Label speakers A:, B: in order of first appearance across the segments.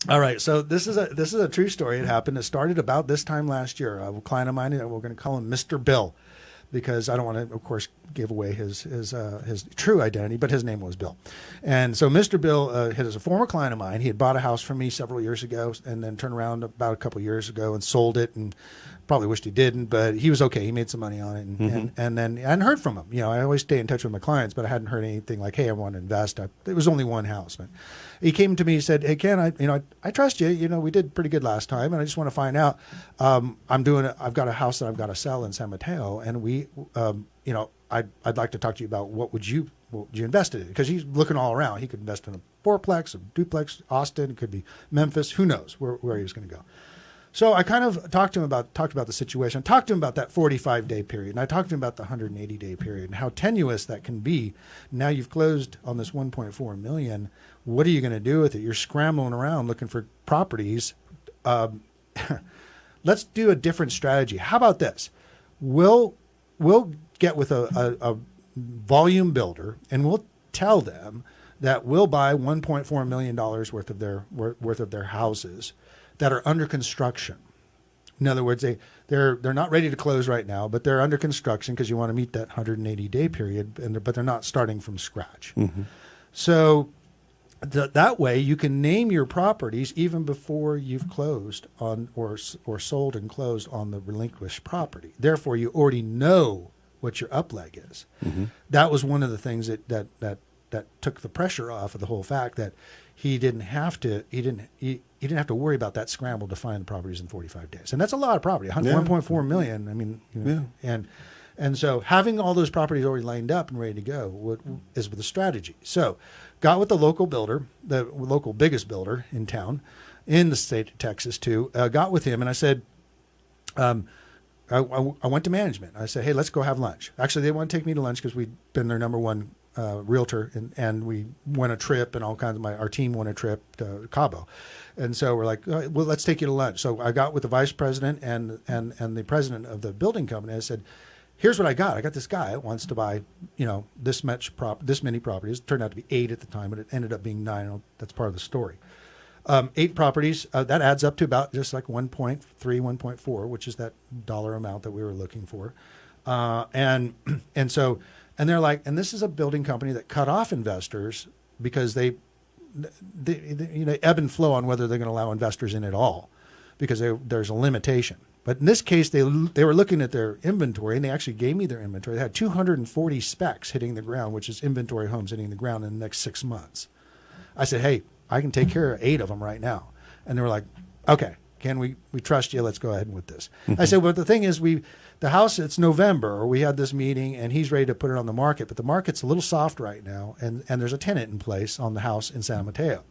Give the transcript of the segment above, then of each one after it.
A: All right, so this is a true story. It happened. It started about this time last year. A client of mine, we're going to call him Mr. Bill, because I don't want to, of course, give away his true identity, but his name was Bill. And so Mr. Bill is a former client of mine. He had bought a house from me several years ago, and then turned around about a couple of years ago and sold it, and probably wished he didn't, but he was okay. He made some money on it, and then I hadn't heard from him. I always stay in touch with my clients, but I hadn't heard anything like, "Hey, I want to invest." It was only one house, but he came to me and said, "Hey, Ken, I trust you. We did pretty good last time, and I just want to find out. I've got a house that I've got to sell in San Mateo, and I'd like to talk to you about what would you invest in?" Because he's looking all around. He could invest in a fourplex, a duplex, Austin. It could be Memphis. Who knows where he was going to go. So I kind of talked about the situation, talked to him about that 45-day period, and I talked to him about the 180-day period and how tenuous that can be. Now you've closed on this $1.4 million. What are you going to do with it? You're scrambling around looking for properties. Let's do a different strategy. How about this? We'll get with a volume builder, and we'll tell them that we'll buy $1.4 million worth of their houses that are under construction. In other words, they're not ready to close right now, but they're under construction because you want to meet that 180-day period, but they're not starting from scratch. Mm-hmm. So that way you can name your properties even before you've closed on or sold and closed on the relinquished property. Therefore, you already know what your upleg is. Mm-hmm. That was one of the things that took the pressure off of the whole fact that he didn't have to worry about that scramble to find the properties in 45 days. And that's a lot of property, 1.4 million. I mean, and so having all those properties already lined up and ready to go is the strategy. So got with the local builder, the local biggest builder in town, in the state of Texas too, got with him, and I said, I went to management. I said, "Hey, let's go have lunch." Actually, they want to take me to lunch because we'd been their number one realtor, and we went a trip, and all kinds of our team went a trip to Cabo. And so we're like, "Well, let's take you to lunch." So I got with the vice president and the president of the building company. I said, "Here's what I got. I got this guy that wants to buy, this many properties." It turned out to be 8 at the time, but it ended up being 9. That's part of the story. 8 properties, that adds up to about just like 1.3, 1.4, which is that dollar amount that we were looking for. And they're like, and this is a building company that cut off investors because they ebb and flow on whether they're going to allow investors in at all, because there's a limitation. But in this case, they were looking at their inventory, and they actually gave me their inventory. They had 240 specs hitting the ground, which is inventory homes hitting the ground in the next 6 months. I said, "Hey, I can take care of 8 of them right now." And they were like, "Okay, Ken, we trust you. Let's go ahead with this." Mm-hmm. I said, "Well, the thing is, the house, it's November. We had this meeting, and he's ready to put it on the market, but the market's a little soft right now, and there's a tenant in place on the house in San Mateo.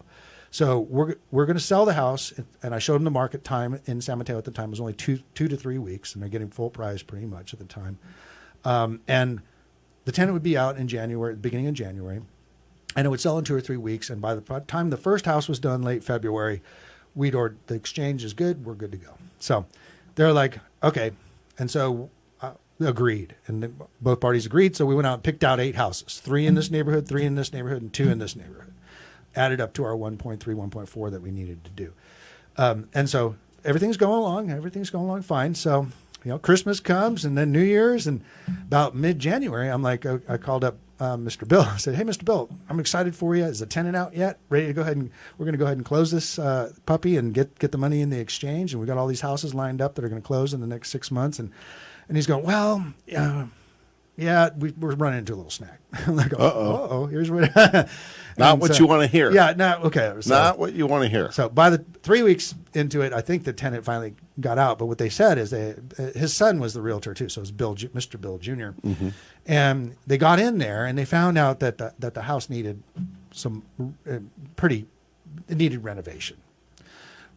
A: So we're going to sell the house." And I showed him the market time in San Mateo at the time. It was only 2 to 3 weeks, and they're getting full price pretty much at the time. And the tenant would be out in January, the beginning of January, and it would sell in 2 or 3 weeks. And by the time the first house was done, late February, we'd ordered, the exchange is good, we're good to go. So they're like, "Okay." And so agreed. And both parties agreed. So we went out and picked out 8 houses, 3 in this neighborhood, 3 in this neighborhood, and 2 in this neighborhood. Added up to our 1.3, 1.4 that we needed to do. And so everything's going along fine. So, Christmas comes, and then New Year's, and about mid-January, I'm like, I called up Mr. Bill. I said, "Hey, Mr. Bill, I'm excited for you. Is the tenant out yet? Ready to go ahead, and we're going to go ahead and close this puppy and get the money in the exchange. And we got all these houses lined up that are going to close in the next 6 months." And he's going, "Well, yeah, we're running into a little snag." I'm like, "Uh-oh, here's what."
B: Not what you want to hear.
A: Yeah, okay. So,
B: not what you want to hear.
A: So by the 3 weeks into it, I think the tenant finally got out. But what they said is his son was the realtor too, so it was Mr. Bill Jr. Mm-hmm. And they got in there, and they found out that the house needed some it needed renovation.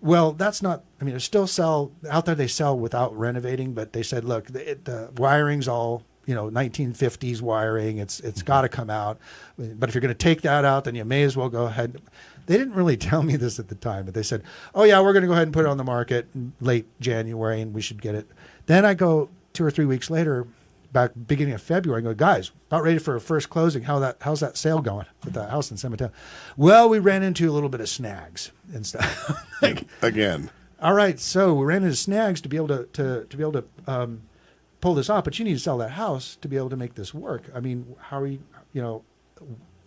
A: Well, that's not. I mean, there's still out there. They sell without renovating, but they said, "Look, the wiring's all." 1950s wiring. It's got to come out. But if you're going to take that out, then you may as well go ahead. They didn't really tell me this at the time, but they said, "Oh yeah, we're going to go ahead and put it on the market late January, and we should get it." Then I go 2 or 3 weeks later, back beginning of February. I go, guys, about ready for a first closing. How's that sale going with the house in San Mateo? Well, we ran into a little bit of snags and stuff.
B: Again.
A: All right, so we ran into snags to be able to pull this off, but you need to sell that house to be able to make this work. I mean, how are you?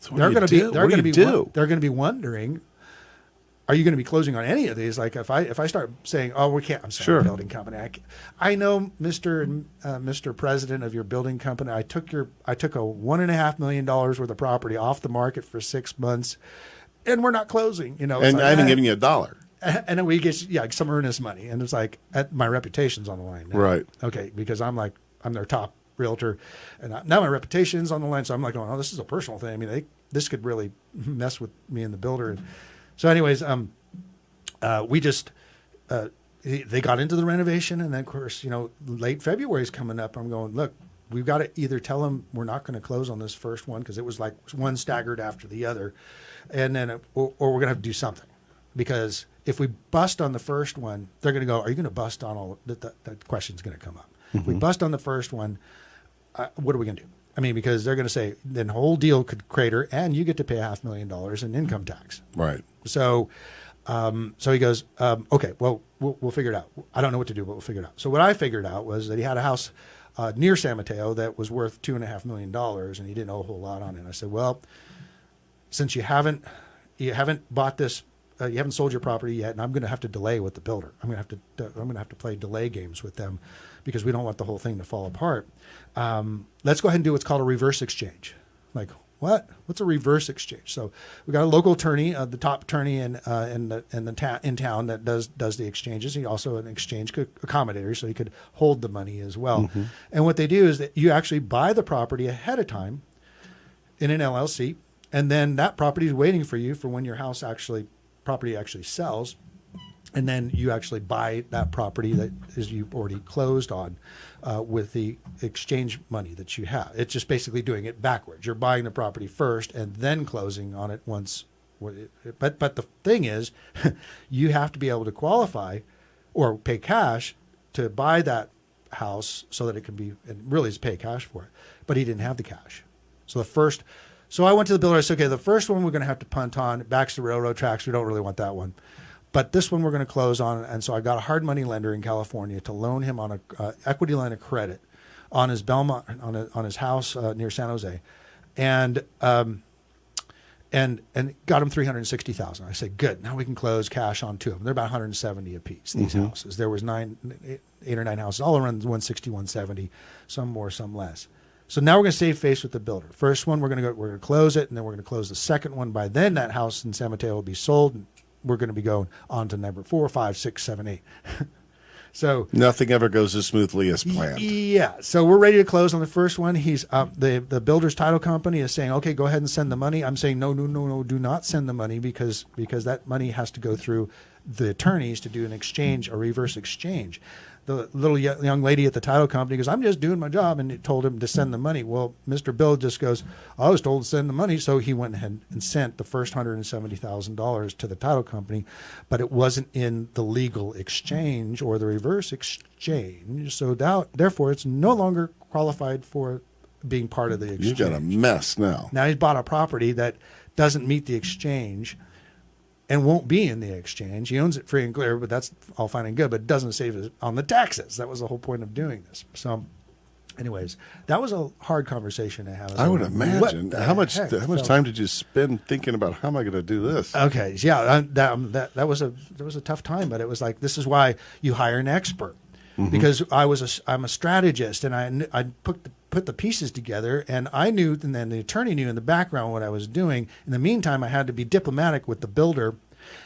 B: So
A: they're going to be wondering, are you going to be closing on any of these? Like if I start saying, oh, we can't, I'm sorry, building company. I know, Mr. President of your building company, I took a $1.5 million worth of property off the market for 6 months, and we're not closing. And
B: I haven't given you $1.
A: And then we get some earnest money, and it's like my reputation's on the line now.
B: Right.
A: Okay, because I'm their top realtor, and now my reputation's on the line. So I'm like, oh, this is a personal thing. I mean, this could really mess with me and the builder. And so, anyways, we just they got into the renovation, and then of course, late February is coming up. I'm going, look, we've got to either tell them we're not going to close on this first one because it was like one staggered after the other, and then or we're going to have to do something, because if we bust on the first one, they're going to go, are you going to bust on all that question's going to come up. If we bust on the first one, what are we going to do? I mean, because they're going to say, then the whole deal could crater and you get to pay $500,000 in income tax.
B: Right.
A: So he goes, okay, well, we'll figure it out. I don't know what to do, but we'll figure it out. So what I figured out was that he had a house near San Mateo that was worth $2.5 million, and he didn't owe a whole lot on it. And I said, well, since you haven't bought this, you haven't sold your property yet, and I'm going to have to delay with the builder. I'm going to have to play delay games with them because we don't want the whole thing to fall apart. Let's go ahead and do what's called a reverse exchange. Like, what? What's a reverse exchange? So we got a local attorney, the top attorney in town that does the exchanges. He also an exchange accommodator, so he could hold the money as well. And what they do is that you actually buy the property ahead of time in an LLC, and then that property is waiting for you for when your property actually sells, and then you actually buy that property that is you already closed on with the exchange money that you have. It's just basically doing it backwards. You're buying the property first and then closing on it once. But the thing is, you have to be able to qualify or pay cash to buy that house so that it can be, and really is pay cash for it. But he didn't have the cash. So I went to the builder. I said, okay, the first one we're going to have to punt on. It backs the railroad tracks. We don't really want that one. But this one we're going to close on. And so I got a hard money lender in California to loan him on a equity line of credit on his Belmont, on his house near San Jose. And got him $360,000. I said, good. Now we can close cash on two of them. They're about $170 a piece, these houses. There was 8 or 9 houses, all around 160, 170, some more, some less. So now we're going to save face with the builder. First one, we're going to close it, and then we're going to close the second one. By then, that house in San Mateo will be sold, and we're going to be going on to number 4, 5, 6, 7, 8. So
B: nothing ever goes as smoothly as planned.
A: Yeah. So we're ready to close on the first one. He's the builder's title company is saying, okay, go ahead and send the money. I'm saying, no, do not send the money because that money has to go through the attorneys to do an exchange, a reverse exchange. The little young lady at the title company goes, I'm just doing my job, and it told him to send the money. Well, Mr. Bill just goes, I was told to send the money, so he went ahead and sent the first $170,000 to the title company, but it wasn't in the legal exchange or the reverse exchange, so therefore it's no longer qualified for being part of the exchange.
B: You got a mess now.
A: Now he's bought a property that doesn't meet the exchange and won't be in the exchange. He owns it free and clear, but that's all fine and good, but it doesn't save it on the taxes. That was the whole point of doing this. So anyways, that was a hard conversation to have.
B: I would imagine. How much time did you spend thinking about how am I going to do this?
A: Okay. Yeah, that was a tough time, but it was like, this is why you hire an expert. Because I'm a strategist, and I put the pieces together, and I knew, and then the attorney knew in the background what I was doing. In the meantime, I had to be diplomatic with the builder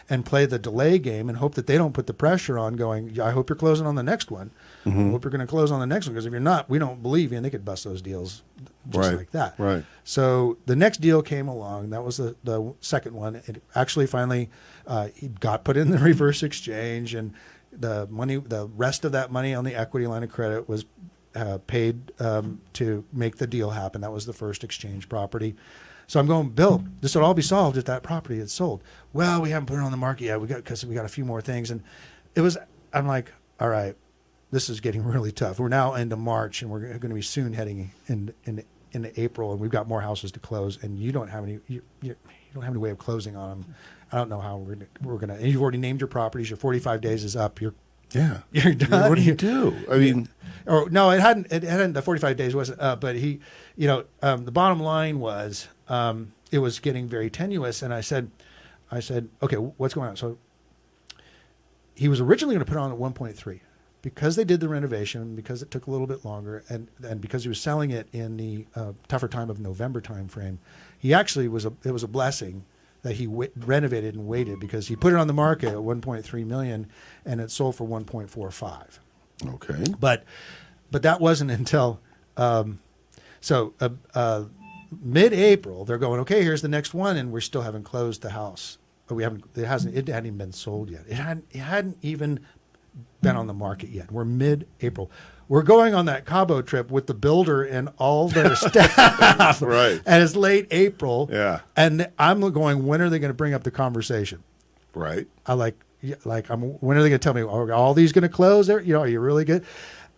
A: and play the delay game and hope that they don't put the pressure on going, I hope you're closing on the next one. I hope you're going to close on the next one, because if you're not, we don't believe you, and they could bust those deals just like that.
B: Right.
A: So the next deal came along. That was the second one. It actually finally he got put in the reverse exchange, and the rest of that money on the equity line of credit was paid to make the deal happen. That was the first exchange property. So I'm going, Bill, this would all be solved if that property had sold. Well, we haven't put it on the market yet. Because we got a few more things, and I'm like, all right, this is getting really tough. We're now into March, and we're going to be soon heading into April, and we've got more houses to close, and you don't have any you don't have any way of closing on them. I don't know how we're gonna. And you've already named your properties. Your 45 days is up. You're done.
B: What do you do? I mean,
A: or no, it hadn't. The 45 days wasn't up, but he, the bottom line was it was getting very tenuous, and I said, okay, what's going on? So he was originally going to put it on at 1.3. Because they did the renovation, because it took a little bit longer, and because he was selling it in the tougher time of November timeframe, he actually it was a blessing that he renovated and waited, because he put it on the market at 1.3 million, and it sold for 1.45.
B: Okay.
A: But that wasn't until mid-April. They're going, okay, here's the next one, and we still haven't closed the house. It hadn't even been sold yet. It hadn't even been on the market yet. We're mid-April. We're going on that Cabo trip with the builder and all their staff.
B: Right.
A: And it's late April.
B: Yeah.
A: And I'm going, when are they going to bring up the conversation?
B: Right.
A: When are they going to tell me, are all these going to close? Are you really good?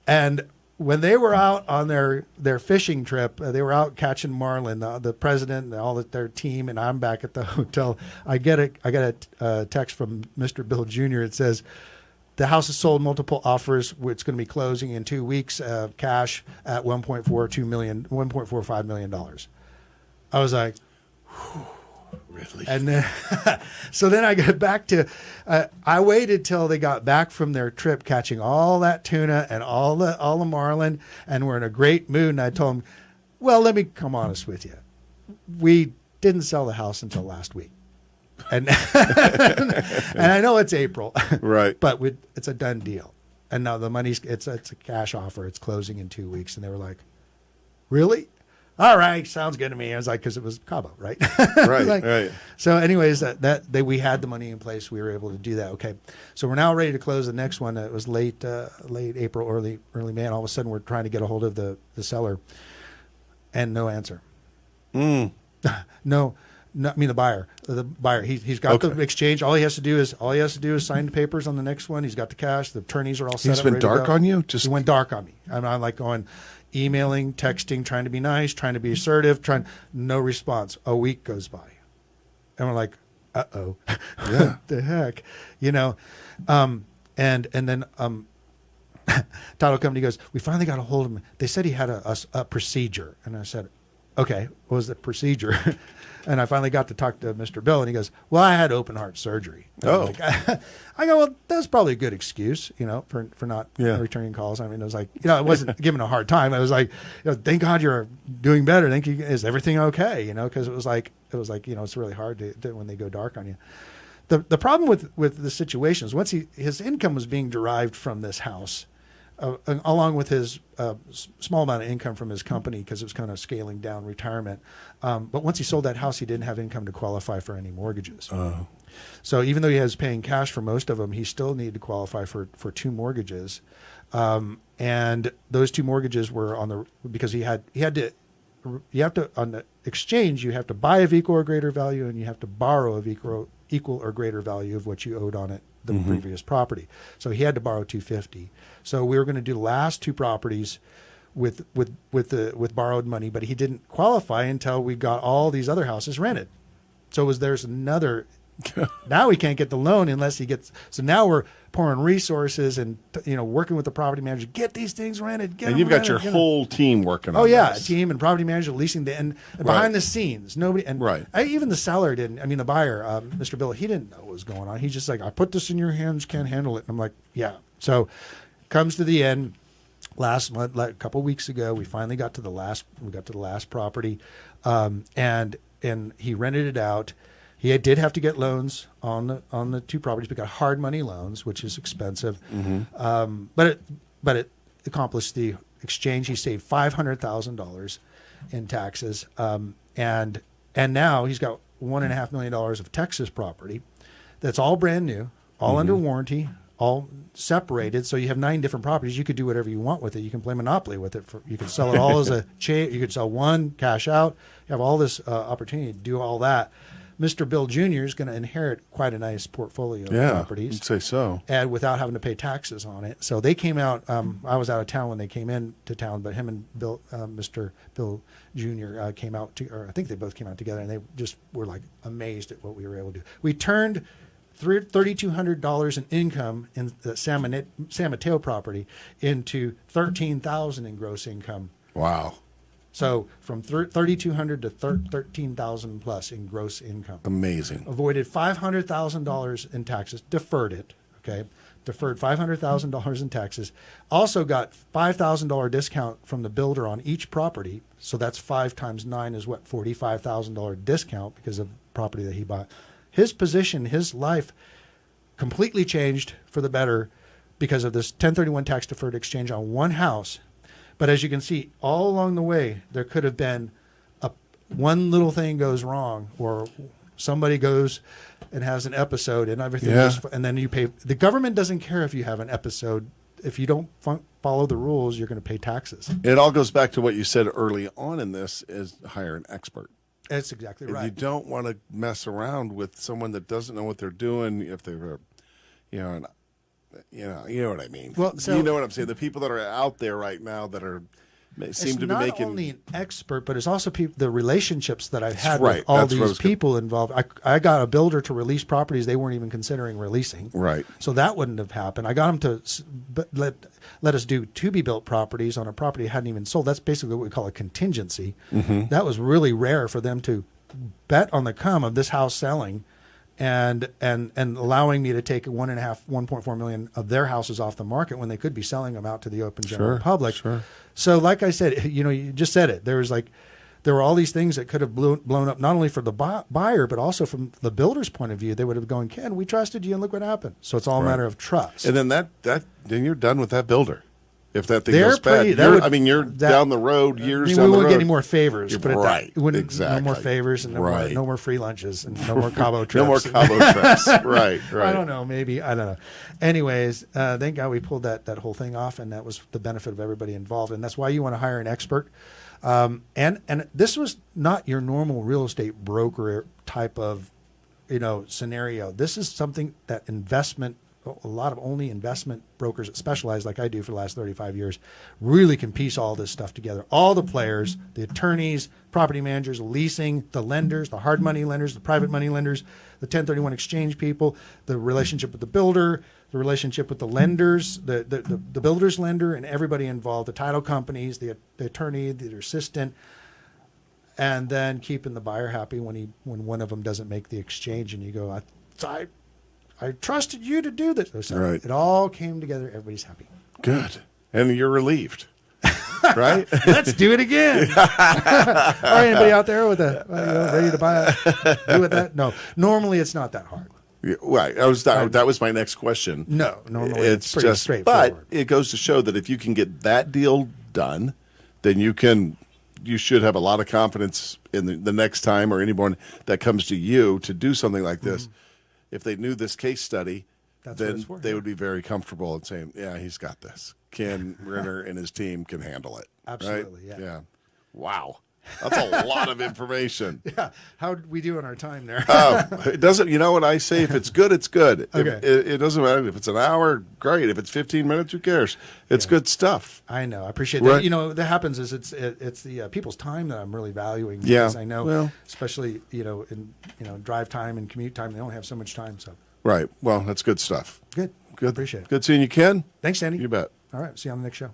A: And when they were out on their fishing trip, they were out catching marlin, the president and their team, and I'm back at the hotel. I get a text from Mr. Bill Jr. It says, the house is sold, multiple offers. It's going to be closing in 2 weeks, cash at $1.45 million. I was like, whew.
B: Really?
A: And then, so then I got back to, I waited till they got back from their trip catching all that tuna and all the marlin, and we're in a great mood. And I told them, well, let me come honest with you. We didn't sell the house until last week. And and I know it's April,
B: right?
A: But it's a done deal, and now the money's it's a cash offer. It's closing in 2 weeks, and they were like, "Really? All right, sounds good to me." I was like, "Because it was Cabo, right?"
B: Right, right.
A: So, anyways, we had the money in place. We were able to do that. Okay, so we're now ready to close the next one. It was late April, early May, and all of a sudden we're trying to get a hold of the seller, and no answer. No. No, I mean the buyer. He's got the exchange. All he has to do is sign the papers on the next one. He's got the cash. The attorneys are all set up.
B: He's been dark on you.
A: He went dark on me. I'm like going, emailing, texting, trying to be nice, trying to be assertive, no response. A week goes by, and we're like, uh-oh,
B: yeah,
A: what the heck, and then title company goes, we finally got a hold of him. They said he had a procedure, and I said, okay, what was the procedure? And I finally got to talk to Mr. Bill, and he goes, well, I had open heart surgery. And I go, well, that's probably a good excuse, for not returning calls. I mean, it was like, I wasn't giving a hard time. I was like, thank God you're doing better. Is everything okay? Because it was like, it's really hard to when they go dark on you. The problem with the situation is once his income was being derived from this house, along with his small amount of income from his company, because it was kind of scaling down retirement. But once he sold that house, he didn't have income to qualify for any mortgages.
B: Oh.
A: So even though he was paying cash for most of them, he still needed to qualify for 2 mortgages. And those 2 mortgages were because you have to, on the exchange, you have to buy of equal or greater value, and you have to borrow of equal or greater value of what you owed on it, the previous property. So he had to borrow $250. So we were going to do the last 2 properties with borrowed money, but he didn't qualify until we got all these other houses rented. So there's another. Now he can't get the loan unless he gets. So now we're pouring resources and working with the property manager, get these things rented.
B: And you've got your whole team working on this.
A: Oh yeah, a team and property manager leasing and behind the scenes, nobody and even the seller didn't. I mean the buyer, Mr. Bill, he didn't know what was going on. He's just like, I put this in your hands, can't handle it. And I'm like, yeah. So comes to the end. Last month, a couple of weeks ago, we finally got to the last. We got to the last property, and he rented it out. He did have to get loans on the 2 properties, but got hard money loans, which is expensive. But it accomplished the exchange. He saved $500,000 in taxes, and now he's got $1.5 million of Texas property that's all brand new, all under warranty, all separated. So you have 9 different properties. You could do whatever you want with it. You can play Monopoly with it. You could sell it all as a chain. You could sell one, cash out. You have all this opportunity to do all that. Mr. Bill Jr. is going to inherit quite a nice portfolio of properties.
B: I'd say so.
A: And without having to pay taxes on it. So they came out, I was out of town when they came into town, but him and Bill, Mr. Bill Jr. Came out, or I think they both came out together, and they just were like amazed at what we were able to do. We turned $3,200 in income in the San Mateo property into $13,000 in gross income.
B: Wow.
A: So from $3,200 to $13,000 plus in gross income.
B: Amazing.
A: Avoided $500,000 in taxes, deferred it, okay? Deferred $500,000 in taxes. Also got $5,000 discount from the builder on each property. So that's 5 times 9 is what, $45,000 discount because of property that he bought. His position, his life completely changed for the better because of this 1031 tax deferred exchange on one house. But as you can see, all along the way, there could have been one little thing goes wrong, or somebody goes and has an episode, and everything and then you pay. The government doesn't care if you have an episode. If you don't follow the rules, you're going to pay taxes.
B: It all goes back to what you said early on in this: is hire an expert.
A: That's exactly right.
B: You don't want to mess around with someone that doesn't know what they're doing. If they're, you know what I mean. Well, so, you know what I'm saying. The people that are out there right now that seem to be making. It's not only
A: an expert, but it's also the relationships that I've had with all these people involved. I got a builder to release properties they weren't even considering releasing.
B: Right.
A: So that wouldn't have happened. I got them to let us do to-be-built properties on a property that hadn't even sold. That's basically what we call a contingency. Mm-hmm. That was really rare for them to bet on the come of this house selling. And allowing me to take 1.4 million of their houses off the market when they could be selling them out to the open general public. Sure. So, like I said, you just said it. There were all these things that could have blown up not only for the buyer but also from the builder's point of view. They would have gone, Ken, we trusted you, and look what happened. So it's all a matter of trust.
B: And then then you're done with that builder. If that thing goes bad, you're down the road years. We
A: won't get any more favors.
B: Right, exactly.
A: No more favors and no more free lunches and no more Cabo trips.
B: No more Cabo trips. Right.
A: I don't know. Maybe I don't know. Anyways, thank God we pulled that whole thing off, and that was the benefit of everybody involved. And that's why you want to hire an expert. And this was not your normal real estate broker type of scenario. This is something that a lot of only investment brokers that specialize like I do for the last 35 years really can piece all this stuff together. All the players, the attorneys, property managers, leasing, the lenders, the hard money lenders, the private money lenders, the 1031 exchange people, the relationship with the builder, the relationship with the lenders, the builder's lender, and everybody involved, the title companies, the attorney, the assistant, and then keeping the buyer happy when one of them doesn't make the exchange, and you go, I trusted you to do this. So
B: right.
A: It all came together. Everybody's happy.
B: Good. And you're relieved. Right?
A: Let's do it again. All right, anybody out there with ready to buy do it that? No. Normally it's not that hard.
B: Right. That was my next question.
A: No, normally it's pretty
B: just
A: straightforward.
B: But it goes to show that if you can get that deal done, then you should have a lot of confidence in the next time or anyone that comes to you to do something like this. Mm-hmm. If they knew this case study, then they would be very comfortable in saying, yeah, he's got this. Kenn Renner and his team can handle it.
A: Absolutely,
B: right? Yeah. Wow. That's a lot of information.
A: Yeah. How'd we do in our time there?
B: It doesn't, you know what I say? If it's good, it's good.
A: Okay.
B: It doesn't matter. If it's an hour, great. If it's 15 minutes, who cares? It's good stuff.
A: I know. I appreciate that. Right. That happens is it's the people's time that I'm really valuing. Because I know, especially, in drive time and commute time, they only have so much time. So.
B: Right. Well, that's good stuff.
A: Good. Appreciate it.
B: Good seeing you, Ken.
A: Thanks, Sandy.
B: You bet.
A: All right. See you on the next show.